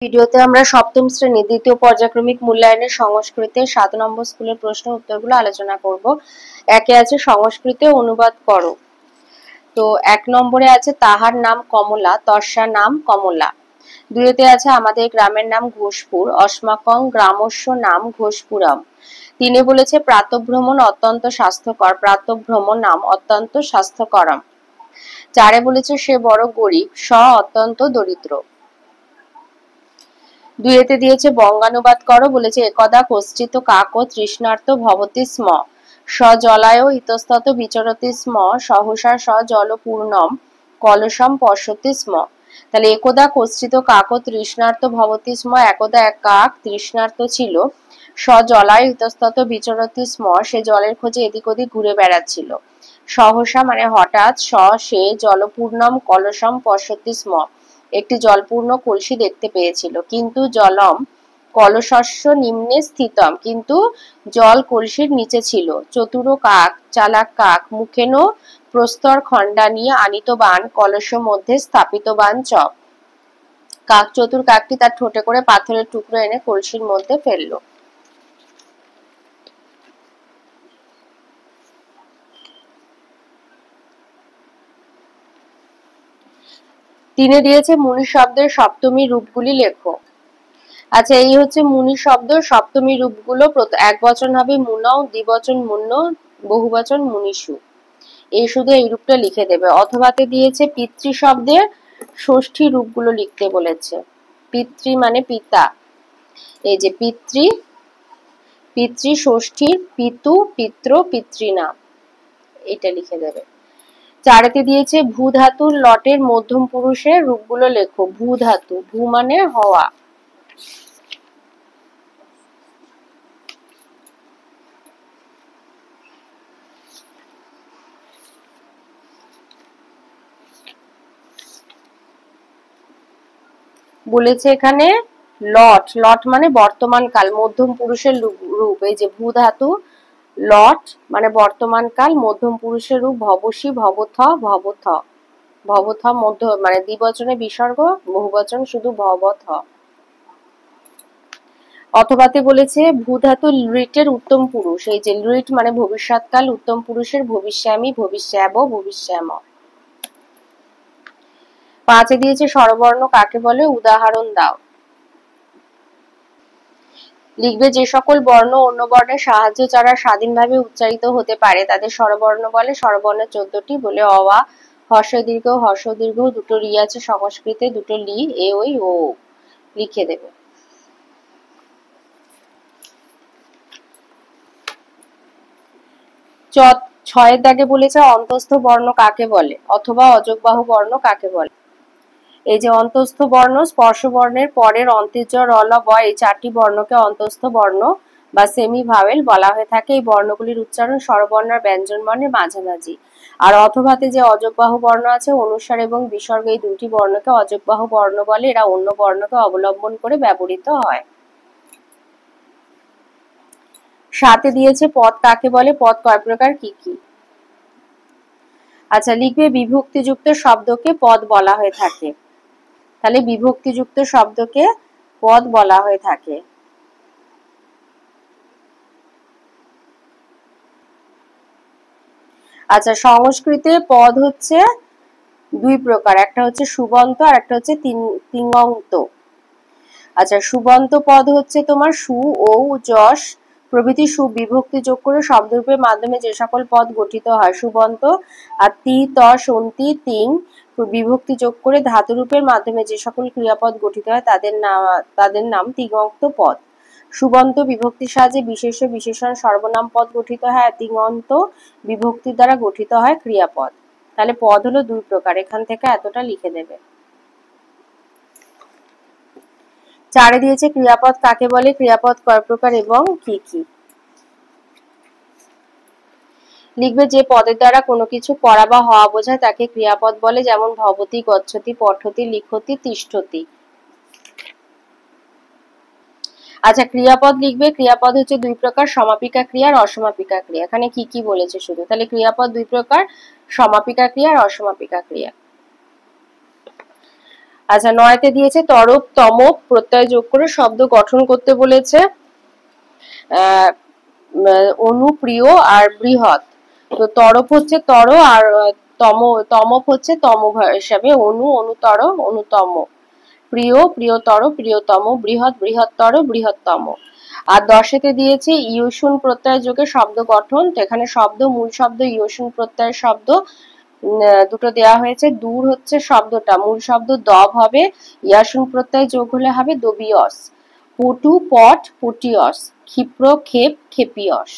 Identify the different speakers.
Speaker 1: ভিডিওতে আমরা সপ্তম শ্রেণীর দ্বিতীয় পর্যায়ক্রমিক মূল্যায়নের সংস্কৃতের ৭ নম্বর স্কুলের প্রশ্ন উত্তরগুলো আলোচনা করব। একে আছে সংস্কৃতে অনুবাদ করো। তো ১ নম্বরে আছে তাহার নাম কমলা, তস্যা নাম কমলা। ২তে আছে আমাদের গ্রামের নাম ঘোষপুর, অস্মাকং গ্রামস্য নাম ঘোষপুরম। ৩ বলেছে প্রাতঃভ্রমণ অত্যন্ত স্বাস্থ্যকর, প্রাতঃভ্রমণ নাম অত্যন্ত স্বাস্থ্যকরম। ৪ বলেছে সে বড় গরিব, স অত্যন্ত দরিদ্র। ২তে দিয়েছে বঙ্গানুবাদ করো, বলেছে একদা কশ্চিৎ কাকো তৃষ্ণার্ত ভবতি স্ম, স জলায় ইতস্তত বিচরতি স্ম, সহসা স জলপূর্ণম কলসম পশ্যতি স্ম। তাহলে একদা কশ্চিৎ কাকো তৃষ্ণার্ত ভবতি স্ম, একদা এক কাক তৃষ্ণার্ত ছিল, স জলায় ইতস্তত বিচরতি স্ম, সে জলের খোঁজে এদিক ওদিক ঘুরে বেড়াচ্ছিল, সহসা মানে হঠাৎ, স সে জলপূর্ণম কলসম পশ্যতি স্ম, একটি জলপূর্ণ কলসি দেখতে পেয়েছিল, কিন্তু জলম কলসস্য নিম্নে স্থিতম, কিন্তু জল কলসির নিচে ছিল। চতুর কাক চালাক কাক মুখেন প্রস্তর খণ্ডা নিয়ে আনিত বান কলস মধ্যে স্থাপিত বান চ। কাক চতুর কাকটি তার ঠোঁটে করে পাথরের টুকরো এনে কলসির মধ্যে ফেললো। তিনে দিয়েছে মুনি শব্দের সপ্তমী রূপগুলি লেখো। আচ্ছা, এই হচ্ছে মুনি শব্দ সপ্তমী রূপগুলো। এক বচন হবে মুনও, দ্বিবচন মুন্ন, বহুবচন মুনিষু। এই শুধু এই রূপটা লিখে দেবে। অথবাতে দিয়েছে পিতৃ শব্দের ষষ্ঠী রূপগুলো লিখতে বলেছে। পিতৃ মানে পিতা, এই যে পিতৃ, পিতৃ ষষ্ঠীর পিতু, পিত্র, পিতৃনাম, এটা লিখে দেবে। ৪তে দিয়েছে ভূ ধাতুর লটের মধ্যম পুরুষের রূপগুলো লেখো। ভূ ধাতু, ভূ মানে হওয়া। বলেছে এখানে লট, লট মানে বর্তমান কাল, মধ্যম পুরুষের রূপ। এই যে ভূ ধাতু, লট মানে বর্তমান কাল, মধ্যম পুরুষের রূপ ভবসী, ভবথ, ভবথ। ভবথ মধ্য মানে দ্বিবচনে বিসর্গ, বহুবচন শুধু ভবথ। অথবাতে বলেছে ভূ ধাতু লৃটের উত্তম পুরুষ। এই যে লৃট মানে ভবিষ্যৎকাল, উত্তম পুরুষের ভবিষ্যামি, ভবিষ্যাব, ভবিষ্যাম। ৫-এ দিয়েছে স্বরবর্ণ কাকে বলে, উদাহরণ দাও। লিখবে যে সকল বর্ণ অন্য বর্ণের সাহায্য ছাড়া স্বাধীনভাবে উচ্চারিত হতে পারে তাদের স্বরবর্ণ বলে। স্বরবর্ণ 14টি বলে অ আ, হর্ষ দীর্ঘ, দুটো রি আছে সংস্কৃতে, দুটো লি, এ ওই ও, লিখে দেবে। ছয়ের দাগে বলেছে অন্তস্থ বর্ণ কাকে বলে, অথবা অযোগবাহু বর্ণ কাকে বলে। এই যে অন্তস্থ বর্ণ স্পর্শ বর্ণের পরের অন্ত্যেজ র ল ব, এই 4টি বর্ণকে অন্তস্থ বর্ণ বা সেমি ভাওয়েল বলা হয়ে থাকে। এই বর্ণগুলির উচ্চারণ স্বরবর্ণ আর ব্যঞ্জন বর্ণের মাঝামাঝি। আর অথবাতে যে অযোগবাহু বর্ণ আছে, অনুস্বার এবং বিসর্গ, এই দুটি বর্ণকে অযোগবাহু বর্ণ বলে। এরা অন্য বর্ণকে অবলম্বন করে ব্যবহৃত হয়। 7-এ দিয়েছে পদ কাকে বলে, পদ কয় প্রকার, কি কি। আচ্ছা, লিখবে বিভক্তিযুক্ত শব্দকে পদ বলা হয়ে থাকে। তাহলে বিভক্তিযুক্ত শব্দকে পদ বলা হয়ে থাকে। আচ্ছা, সংস্কৃতে পদ হচ্ছে দুই প্রকার, একটা হচ্ছে সুবন্ত আর একটা হচ্ছে তিঙন্ত। আচ্ছা, সুবন্ত পদ হচ্ছে তোমার সু, ও, যশ প্রভৃতি সুবিভক্তি যোগ করে শব্দরূপের মাধ্যমে যে সকল পদ গঠিত হয় সুবন্ত। আর তি, ত, সন্তি, তিং বিভক্তি যোগ করে ধাতুরূপের মাধ্যমে যে সকল ক্রিয়াপদ গঠিত হয় তাদের নাম তিঙন্ত পদ। সুবন্ত বিভক্তির সাহায্যে বিশেষ্য বিশেষণ সর্বনাম পদ গঠিত হয়, আর তিঙন্ত বিভক্তির দ্বারা গঠিত হয় ক্রিয়াপদ। তাহলে পদ হলো দুই প্রকার, এখান থেকে এতটা লিখে দেবে। 4-এ দিয়েছে ক্রিয়াপদ কাকে বলে, ক্রিয়াপদ কয় প্রকার এবং কি কি। লিখবে যে পদের দ্বারা কোনো কিছু করা বা হওয়া বোঝায় তাকে ক্রিয়াপদ বলে, যেমন ভবতি, গচ্ছতি, পঠতি, লিখতি, তিষ্ঠতি। আচ্ছা, ক্রিয়াপদ লিখবে, ক্রিয়াপদ হচ্ছে দুই প্রকার, সমাপিকা ক্রিয়া আর অসমাপিকা ক্রিয়া। এখানে কি কি বলেছে শুধু, তাহলে ক্রিয়াপদ দুই প্রকার, সমাপিকা ক্রিয়া আর অসমাপিকা ক্রিয়া। আচ্ছা, 9তে দিয়েছে তরপ তমপ প্রত্যয় যোগ করে শব্দ গঠন করতে বলেছে। অনুপ্রিয় আর বৃহৎ। তো তরপ হচ্ছে তর, আর তমপ হচ্ছে তম হিসাবে, অনুতর অনুতম, প্রিয় প্রিয়তর প্রিয়তম, বৃহৎ বৃহত্তর বৃহত্তম। আর 10তে দিয়েছে ইয়সুন প্রত্যয় যোগে শব্দ গঠন। তো এখানে শব্দ, মূল শব্দ ইয়সুন প্রত্যয়ের শব্দ দুটো দেওয়া হয়েছে। দূর হচ্ছে শব্দটা, মূল শব্দ দব হবে, ইয়াসুন প্রত্যয় যোগ হলে হবে দবিয়স। পটু পট পটিয়স, ক্ষিপ্র ক্ষেপ ক্ষেপিয়স।